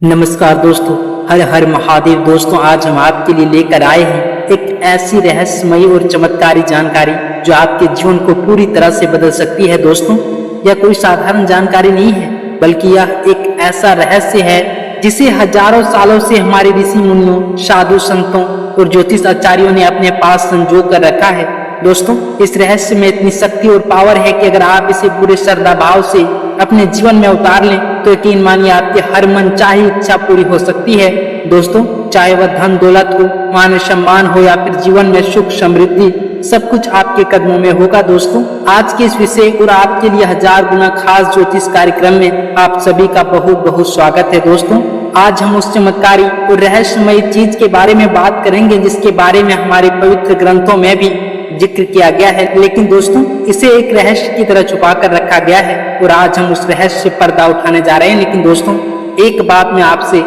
नमस्कार दोस्तों, हर हर महादेव। दोस्तों, आज हम आपके लिए लेकर आए हैं एक ऐसी रहस्यमयी और चमत्कारी जानकारी जो आपके जीवन को पूरी तरह से बदल सकती है। दोस्तों, यह कोई साधारण जानकारी नहीं है, बल्कि यह एक ऐसा रहस्य है जिसे हजारों सालों से हमारे ऋषि मुनियों, साधु संतों और ज्योतिष आचार्यों ने अपने पास संजो कर रखा है। दोस्तों, इस रहस्य में इतनी शक्ति और पावर है कि अगर आप इसे पूरे श्रद्धा भाव से अपने जीवन में उतार लें तो यकीन मानिए आपकी हर मन चाही इच्छा पूरी हो सकती है। दोस्तों, चाहे वह धन दौलत हो, मान सम्मान हो या फिर जीवन में सुख समृद्धि, सब कुछ आपके कदमों में होगा। दोस्तों, आज के इस विषय और आपके लिए 1000 गुना खास ज्योतिष कार्यक्रम में आप सभी का बहुत बहुत स्वागत है। दोस्तों, आज हम उस चमत्कारी और रहस्यमयी चीज के बारे में बात करेंगे जिसके बारे में हमारे पवित्र ग्रंथों में भी जिक्र किया गया है, लेकिन दोस्तों इसे एक रहस्य की तरह छुपा कर रखा गया है और आज हम उस रहस्य से पर्दा उठाने जा रहे हैं। लेकिन दोस्तों, एक बात मैं आपसे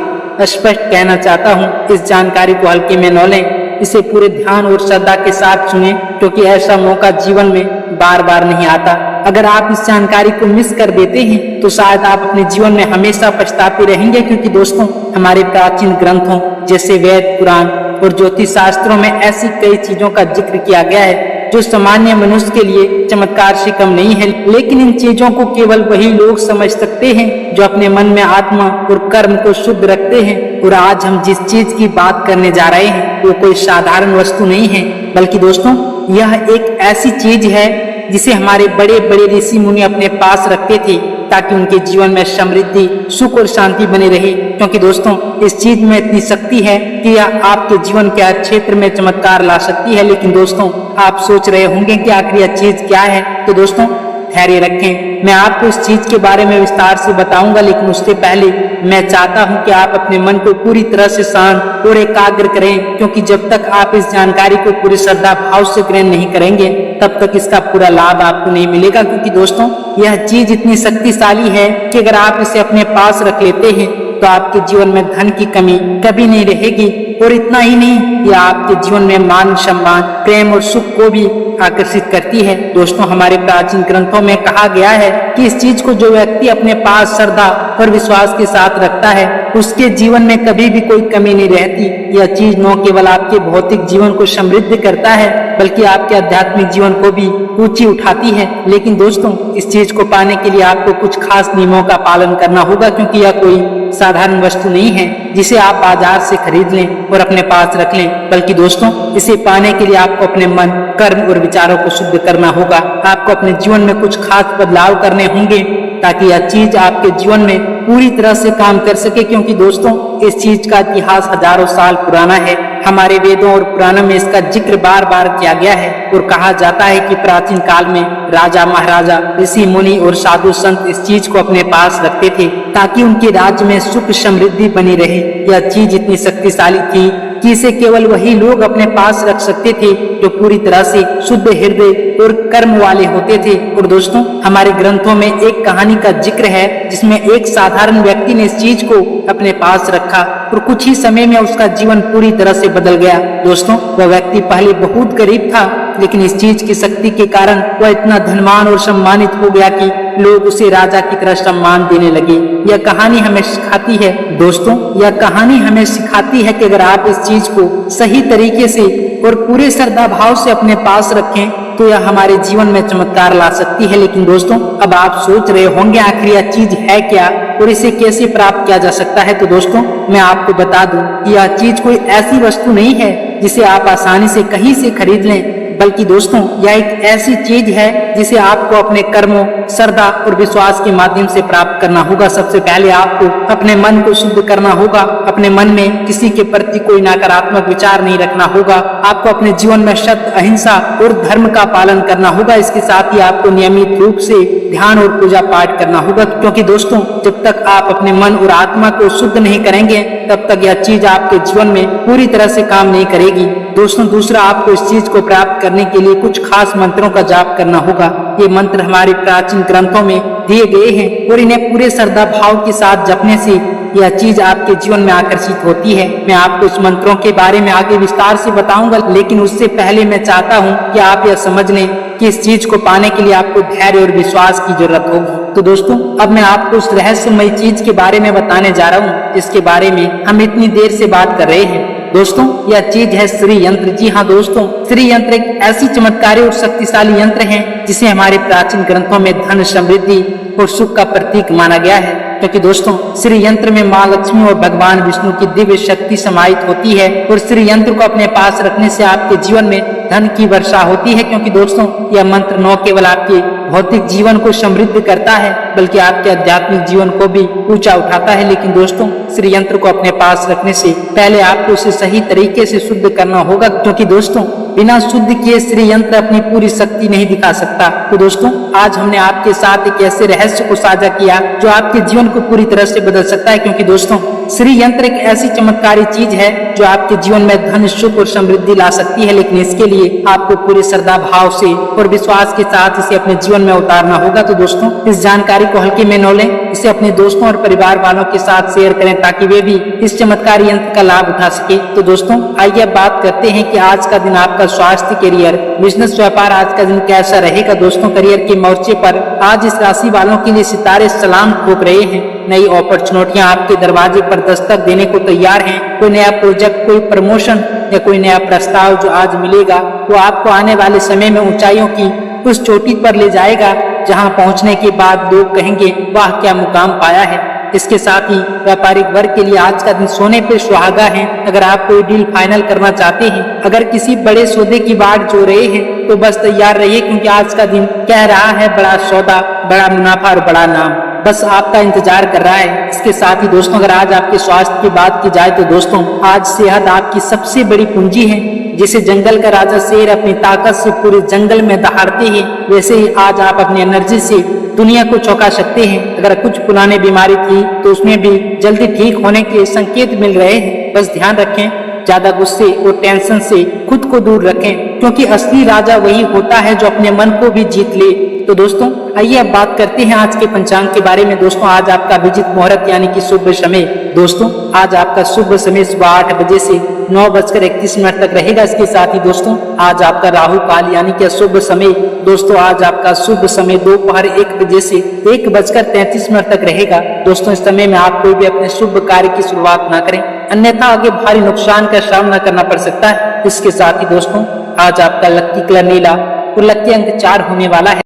स्पष्ट कहना चाहता हूँ, इस जानकारी को हल्के में न लें, इसे पूरे ध्यान और श्रद्धा के साथ सुने, क्योंकि ऐसा मौका जीवन में बार बार नहीं आता। अगर आप इस जानकारी को मिस कर देते हैं तो शायद आप अपने जीवन में हमेशा पछताते रहेंगे, क्योंकि दोस्तों हमारे प्राचीन ग्रंथों जैसे वेद, पुराण और ज्योतिष शास्त्रों में ऐसी कई चीजों का जिक्र किया गया है जो सामान्य मनुष्य के लिए चमत्कार से कम नहीं है। लेकिन इन चीजों को केवल वही लोग समझ सकते हैं जो अपने मन में आत्मा और कर्म को शुद्ध रखते हैं। और आज हम जिस चीज की बात करने जा रहे हैं वो कोई साधारण वस्तु नहीं है, बल्कि दोस्तों यह एक ऐसी चीज है जिसे हमारे बड़े बड़े ऋषि मुनि अपने पास रखते थे ताकि उनके जीवन में समृद्धि, सुख और शांति बनी रहे। क्योंकि दोस्तों इस चीज में इतनी शक्ति है कि यह आपके जीवन के हर क्षेत्र में चमत्कार ला सकती है। लेकिन दोस्तों, आप सोच रहे होंगे कि आखिर यह चीज क्या है, तो दोस्तों धैर्य रखें, मैं आपको इस चीज के बारे में विस्तार से बताऊंगा। लेकिन उससे पहले मैं चाहता हूं कि आप अपने मन को पूरी तरह से शांत और एकाग्र करें, क्योंकि जब तक आप इस जानकारी को पूरी श्रद्धा भाव से ग्रहण नहीं करेंगे तब तक इसका पूरा लाभ आपको नहीं मिलेगा। क्योंकि दोस्तों यह चीज इतनी शक्तिशाली है कि अगर आप इसे अपने पास रख लेते हैं तो आपके जीवन में धन की कमी कभी नहीं रहेगी। और इतना ही नहीं, यह आपके जीवन में मान सम्मान, प्रेम और सुख को भी आकर्षित करती है। दोस्तों, हमारे प्राचीन ग्रंथों में कहा गया है कि इस चीज को जो व्यक्ति अपने पास श्रद्धा और विश्वास के साथ रखता है उसके जीवन में कभी भी कोई कमी नहीं रहती। यह चीज न केवल आपके भौतिक जीवन को समृद्ध करता है बल्कि आपके आध्यात्मिक जीवन को भी ऊंची उठाती है। लेकिन दोस्तों इस चीज को पाने के लिए आपको कुछ खास नियमों का पालन करना होगा, क्योंकि यह कोई साधारण वस्तु नहीं है जिसे आप बाजार से खरीद लें और अपने पास रख लें, बल्कि दोस्तों इसे पाने के लिए आपको अपने मन, कर्म और विचारों को शुद्ध करना होगा। आपको अपने जीवन में कुछ खास बदलाव करने होंगे ताकि यह चीज आपके जीवन में पूरी तरह से काम कर सके। क्योंकि दोस्तों इस चीज का इतिहास हजारों साल पुराना है। हमारे वेदों और पुराणों में इसका जिक्र बार बार किया गया है और कहा जाता है कि प्राचीन काल में राजा, महाराजा, ऋषि मुनि और साधु संत इस चीज को अपने पास रखते थे ताकि उनके राज्य में सुख समृद्धि बनी रहे। यह चीज इतनी शक्तिशाली थी कि इसे केवल वही लोग अपने पास रख सकते थे जो पूरी तरह से शुद्ध हृदय और कर्म वाले होते थे। और दोस्तों हमारे ग्रंथों में एक कहानी का जिक्र है जिसमें एक साधारण व्यक्ति ने इस चीज को अपने पास रखा और कुछ ही समय में उसका जीवन पूरी तरह से बदल गया। दोस्तों वह व्यक्ति पहले बहुत गरीब था, लेकिन इस चीज की शक्ति के कारण वह इतना धनवान और सम्मानित हो गया कि लोग उसे राजा की तरह सम्मान देने लगे। यह कहानी हमें सिखाती है दोस्तों, यह कहानी हमें सिखाती है कि अगर आप इस चीज को सही तरीके से और पूरे श्रद्धा भाव से अपने पास रखें तो यह हमारे जीवन में चमत्कार ला सकती है। लेकिन दोस्तों अब आप सोच रहे होंगे आखिर यह चीज है क्या और इसे कैसे प्राप्त किया जा सकता है, तो दोस्तों मैं आपको बता दूं कि यह चीज कोई ऐसी वस्तु नहीं है जिसे आप आसानी से कहीं से खरीद लें, बल्कि दोस्तों यह एक ऐसी चीज है जिसे आपको अपने कर्मों, श्रद्धा और विश्वास के माध्यम से प्राप्त करना होगा। सबसे पहले आपको अपने मन को शुद्ध करना होगा। अपने मन में किसी के प्रति कोई नकारात्मक विचार नहीं रखना होगा। आपको अपने जीवन में सत्य, अहिंसा और धर्म का पालन करना होगा। इसके साथ ही आपको नियमित रूप से ध्यान और पूजा पाठ करना होगा, क्योंकि दोस्तों जब तक आप अपने मन और आत्मा को शुद्ध नहीं करेंगे तब तक यह चीज आपके जीवन में पूरी तरह से काम नहीं करेगी। दोस्तों दूसरा, आपको इस चीज को प्राप्त करने के लिए कुछ खास मंत्रों का जाप करना होगा। ये मंत्र हमारे प्राचीन ग्रंथों में दिए गए हैं और इन्हें पूरे श्रद्धा भाव के साथ जपने से यह चीज आपके जीवन में आकर्षित होती है। मैं आपको इस मंत्रों के बारे में आगे विस्तार से बताऊंगा, लेकिन उससे पहले मैं चाहता हूं कि आप यह समझ लें कि इस चीज को पाने के लिए आपको धैर्य और विश्वास की जरूरत होगी। तो दोस्तों अब मैं आपको उस रहस्यमय चीज के बारे में बताने जा रहा हूँ जिसके बारे में हम इतनी देर से बात कर रहे हैं। दोस्तों यह चीज है श्री यंत्र। जी हाँ दोस्तों, श्री यंत्र एक ऐसी चमत्कारी और शक्तिशाली यंत्र है जिसे हमारे प्राचीन ग्रंथों में धन, समृद्धि और सुख का प्रतीक माना गया है। क्योंकि दोस्तों श्री यंत्र में माँ लक्ष्मी और भगवान विष्णु की दिव्य शक्ति समाहित होती है और श्री यंत्र को अपने पास रखने से आपके जीवन में धन की वर्षा होती है। क्योंकि दोस्तों यह मंत्र न केवल आपके भौतिक जीवन को समृद्ध करता है बल्कि आपके आध्यात्मिक जीवन को भी ऊंचा उठाता है। लेकिन दोस्तों श्री यंत्र को अपने पास रखने से पहले आपको उसे सही तरीके से शुद्ध करना होगा, क्योंकि दोस्तों बिना शुद्ध किए श्री यंत्र अपनी पूरी शक्ति नहीं दिखा सकता। तो दोस्तों आज हमने आपके साथ एक ऐसे रहस्य को साझा किया जो आपके जीवन को पूरी तरह से बदल सकता है। क्योंकि दोस्तों श्री यंत्र एक ऐसी चमत्कारी चीज है जो आपके जीवन में धन, सुख और समृद्धि ला सकती है। लेकिन इसके लिए आपको पूरे श्रद्धा भाव से और विश्वास के साथ इसे अपने जीवन में उतारना होगा। तो दोस्तों इस जानकारी को हल्के में न लें, इसे अपने दोस्तों और परिवार वालों के साथ शेयर करें ताकि वे भी इस चमत्कारी यंत्र का लाभ उठा सके। तो दोस्तों आइए अब बात करते हैं कि आज का दिन आपका स्वास्थ्य, करियर, बिजनेस, व्यापार आज का दिन कैसा रहेगा। दोस्तों करियर के मोर्चे पर आज इस राशि वालों के लिए सितारे सलाम ठोक रहे हैं। नई अपॉर्चुनिटियां आपके दरवाजे पर दस्तक देने को तैयार हैं। कोई नया प्रोजेक्ट, कोई प्रमोशन या कोई नया प्रस्ताव जो आज मिलेगा वो आपको आने वाले समय में ऊंचाइयों की उस चोटी पर ले जाएगा जहां पहुंचने के बाद लोग कहेंगे वाह क्या मुकाम पाया है। इसके साथ ही व्यापारिक वर्ग के लिए आज का दिन सोने पे सुहागा है। अगर आप कोई डील फाइनल करना चाहते हैं, अगर किसी बड़े सौदे की बाट जो रहे हैं तो बस तैयार रहिए, क्योंकि आज का दिन कह रहा है बड़ा सौदा, बड़ा मुनाफा और बड़ा नाम बस आपका इंतजार कर रहा है। इसके साथ ही दोस्तों अगर आज आपके स्वास्थ्य की बात की जाए तो दोस्तों आज सेहत आपकी सबसे बड़ी पूंजी है। जिसे जंगल का राजा शेर अपनी ताकत से पूरे जंगल में दहाड़ते हैं, वैसे ही आज आप अपनी एनर्जी से दुनिया को चौंका सकते हैं। अगर कुछ पुरानी बीमारी थी तो उसमें भी जल्दी ठीक होने के संकेत मिल रहे हैं। बस ध्यान रखें, ज्यादा गुस्से और टेंशन से खुद को दूर रखें, क्योंकि असली राजा वही होता है जो अपने मन को भी जीत ले। तो दोस्तों आइए अब बात करते हैं आज के पंचांग के बारे में। दोस्तों आज आपका अभिजीत मुहूर्त यानी कि शुभ समय, दोस्तों आज आपका शुभ समय सुबह 8 बजे से 9:31 तक रहेगा। इसके साथ ही दोस्तों आज आपका राहु काल यानी कि अशुभ समय, दोस्तों आज आपका शुभ समय दोपहर 1 बजे से 1:33 तक रहेगा। दोस्तों इस समय में आप कोई भी अपने शुभ कार्य की शुरुआत ना करें, अन्यथा आगे भारी नुकसान का सामना करना पड़ सकता है। इसके साथ ही दोस्तों आज आपका लकी कलर नीला और लकी अंक 4 होने वाला है।